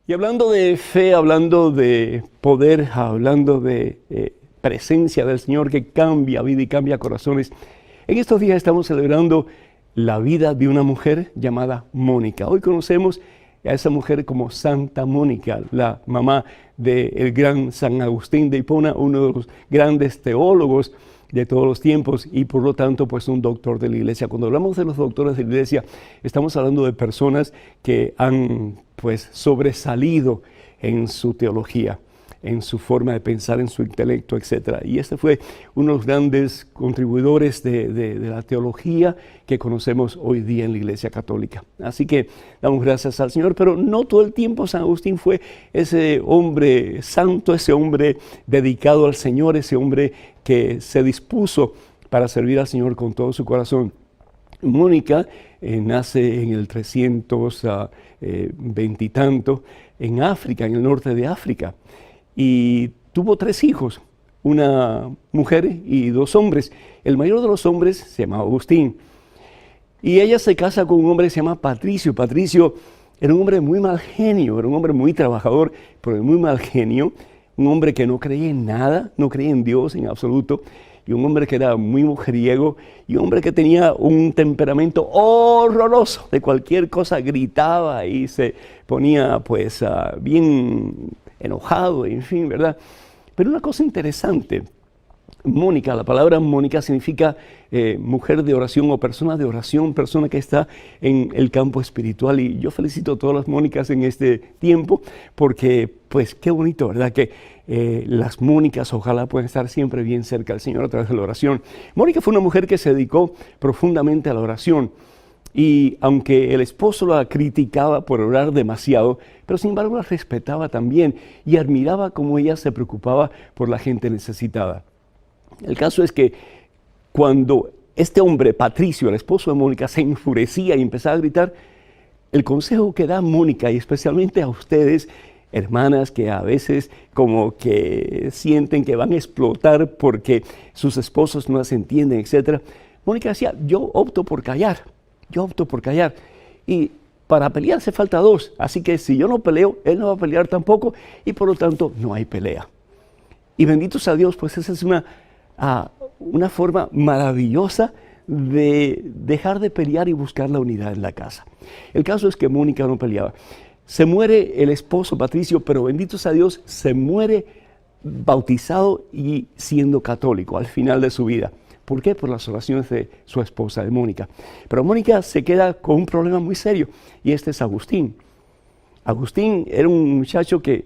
Y hablando de fe, hablando de poder, hablando de presencia del Señor que cambia vida y cambia corazones, en estos días estamos celebrando la vida de una mujer llamada Mónica. Hoy conocemos a esa mujer como Santa Mónica, la mamá del gran San Agustín de Hipona, uno de los grandes teólogos de todos los tiempos y por lo tanto pues un doctor de la iglesia. Cuando hablamos de los doctores de la iglesia, estamos hablando de personas que han pues sobresalido en su teología, en su forma de pensar, en su intelecto, etc. Y este fue uno de los grandes contribuidores de la teología que conocemos hoy día en la Iglesia Católica. Así que damos gracias al Señor, pero no todo el tiempo San Agustín fue ese hombre santo, ese hombre dedicado al Señor, ese hombre que se dispuso para servir al Señor con todo su corazón. Mónica nace en el 320 y tanto en África, en el norte de África. Y tuvo 3 hijos, una mujer y 2 hombres. El mayor de los hombres se llamaba Agustín. Y ella se casa con un hombre que se llama Patricio. Patricio era un hombre muy mal genio, era un hombre muy trabajador, pero de muy mal genio. Un hombre que no creía en nada, no creía en Dios en absoluto. Y un hombre que era muy mujeriego. Y un hombre que tenía un temperamento horroroso. De cualquier cosa gritaba y se ponía pues bien enojado, en fin, ¿verdad? Pero una cosa interesante, Mónica, la palabra Mónica significa mujer de oración o persona de oración, persona que está en el campo espiritual. Y yo felicito a todas las Mónicas en este tiempo porque, pues, qué bonito, ¿verdad? Que las Mónicas ojalá puedan estar siempre bien cerca del Señor a través de la oración. Mónica fue una mujer que se dedicó profundamente a la oración. Y aunque el esposo la criticaba por orar demasiado, pero sin embargo la respetaba también y admiraba cómo ella se preocupaba por la gente necesitada. El caso es que cuando este hombre, Patricio, el esposo de Mónica, se enfurecía y empezaba a gritar, el consejo que da Mónica, y especialmente a ustedes, hermanas que a veces como que sienten que van a explotar porque sus esposos no las entienden, etc. Mónica decía, yo opto por callar. Y para pelear hace falta 2. Así que si yo no peleo, él no va a pelear tampoco. Y por lo tanto, no hay pelea. Y bendito sea Dios, pues esa es una forma maravillosa de dejar de pelear y buscar la unidad en la casa. El caso es que Mónica no peleaba. Se muere el esposo Patricio, pero bendito sea Dios, se muere bautizado y siendo católico al final de su vida. ¿Por qué? Por las oraciones de su esposa, de Mónica. Pero Mónica se queda con un problema muy serio, y este es Agustín. Agustín era un muchacho que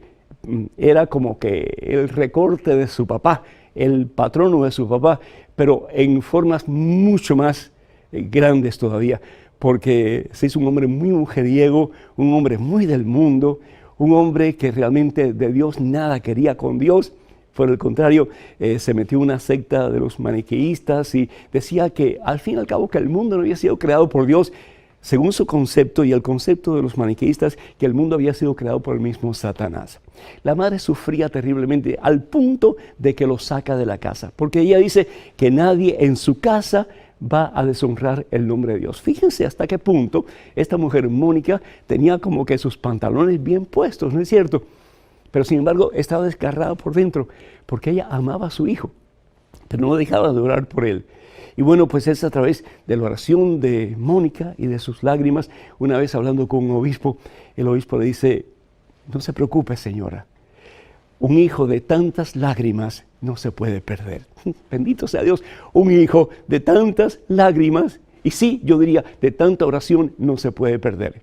era como que el recorte de su papá, el patrono de su papá, pero en formas mucho más grandes todavía, porque se hizo un hombre muy mujeriego, un hombre muy del mundo, un hombre que realmente de Dios nada quería con Dios. Por el contrario, se metió en una secta de los maniqueístas y decía que al fin y al cabo que el mundo no había sido creado por Dios, según su concepto y el concepto de los maniqueístas, que el mundo había sido creado por el mismo Satanás. La madre sufría terriblemente al punto de que lo saca de la casa, porque ella dice que nadie en su casa va a deshonrar el nombre de Dios. Fíjense hasta qué punto esta mujer Mónica tenía como que sus pantalones bien puestos, ¿no es cierto? Pero sin embargo estaba desgarrada por dentro porque ella amaba a su hijo, pero no dejaba de orar por él. Y bueno, pues es a través de la oración de Mónica y de sus lágrimas. Una vez hablando con un obispo, el obispo le dice, no se preocupe señora, un hijo de tantas lágrimas no se puede perder. Bendito sea Dios, un hijo de tantas lágrimas, y sí, yo diría, de tanta oración no se puede perder.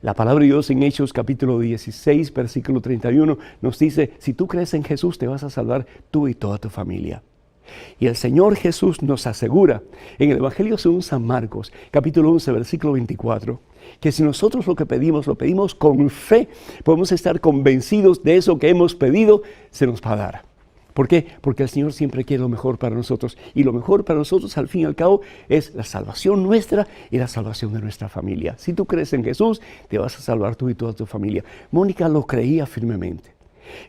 La palabra de Dios en Hechos capítulo 16, versículo 31 nos dice, si tú crees en Jesús te vas a salvar tú y toda tu familia. Y el Señor Jesús nos asegura en el Evangelio según San Marcos, capítulo 11, versículo 24, que si nosotros lo pedimos con fe, podemos estar convencidos de eso que hemos pedido, se nos va a dar. ¿Por qué? Porque el Señor siempre quiere lo mejor para nosotros. Y lo mejor para nosotros, al fin y al cabo, es la salvación nuestra y la salvación de nuestra familia. Si tú crees en Jesús, te vas a salvar tú y toda tu familia. Mónica lo creía firmemente.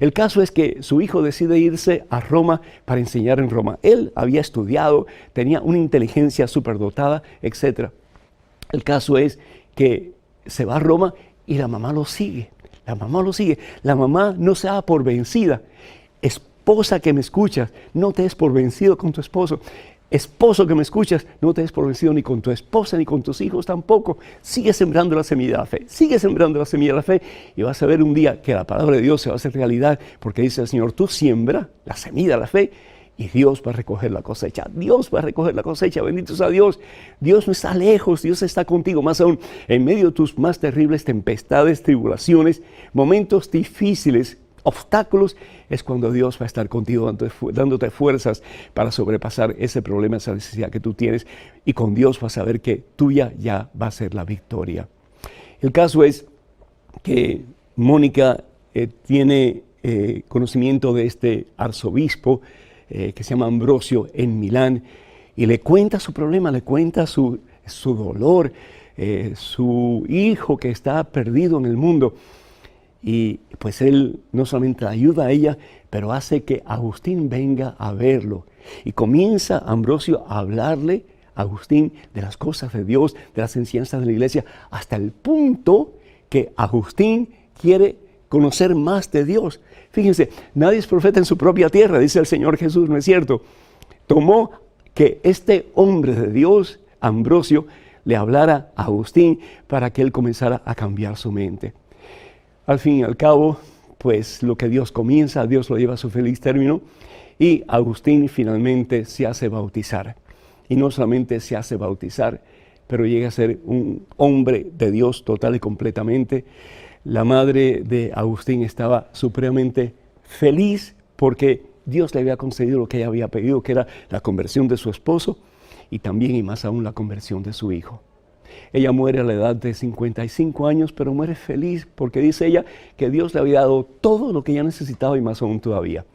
El caso es que su hijo decide irse a Roma para enseñar en Roma. Él había estudiado, tenía una inteligencia superdotada, etc. El caso es que se va a Roma y la mamá lo sigue. La mamá lo sigue. La mamá no se da por vencida. Esposa que me escuchas, no te des por vencido con tu esposo. Esposo que me escuchas, no te des por vencido ni con tu esposa ni con tus hijos tampoco. Sigue sembrando la semilla de la fe. Sigue sembrando la semilla de la fe y vas a ver un día que la palabra de Dios se va a hacer realidad, porque dice el Señor, tú siembra la semilla de la fe y Dios va a recoger la cosecha. Dios va a recoger la cosecha. Bendito sea Dios. Dios no está lejos. Dios está contigo. Más aún, en medio de tus más terribles tempestades, tribulaciones, momentos difíciles, obstáculos, es cuando Dios va a estar contigo dándote fuerzas para sobrepasar ese problema, esa necesidad que tú tienes. Y con Dios vas a ver que tuya ya va a ser la victoria. El caso es que Mónica tiene conocimiento de este arzobispo que se llama Ambrosio en Milán, y le cuenta su problema, le cuenta su dolor, su hijo que está perdido en el mundo. Y pues él no solamente la ayuda a ella, pero hace que Agustín venga a verlo. Y comienza Ambrosio a hablarle a Agustín de las cosas de Dios, de las enseñanzas de la iglesia, hasta el punto que Agustín quiere conocer más de Dios. Fíjense, nadie es profeta en su propia tierra, dice el Señor Jesús, ¿no es cierto? Tomó que este hombre de Dios, Ambrosio, le hablara a Agustín para que él comenzara a cambiar su mente. Al fin y al cabo, pues lo que Dios comienza, Dios lo lleva a su feliz término, y Agustín finalmente se hace bautizar. Y no solamente se hace bautizar, pero llega a ser un hombre de Dios total y completamente. La madre de Agustín estaba supremamente feliz porque Dios le había concedido lo que ella había pedido, que era la conversión de su esposo y también y más aún la conversión de su hijo. Ella muere a la edad de 55 años, pero muere feliz porque dice ella que Dios le había dado todo lo que ella necesitaba y más aún todavía.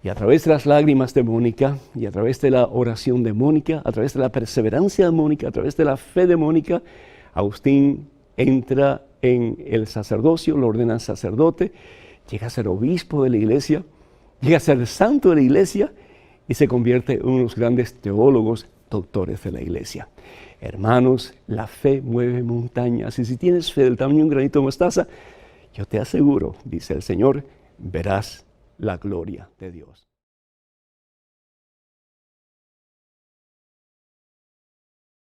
Y a través de las lágrimas de Mónica, y a través de la oración de Mónica, a través de la perseverancia de Mónica, a través de la fe de Mónica, Agustín entra en el sacerdocio, lo ordenan sacerdote, llega a ser obispo de la iglesia, llega a ser santo de la iglesia y se convierte en uno de los grandes teólogos, doctores de la iglesia. Hermanos, la fe mueve montañas, y si tienes fe del tamaño de un granito de mostaza, yo te aseguro, dice el Señor, verás la gloria de Dios.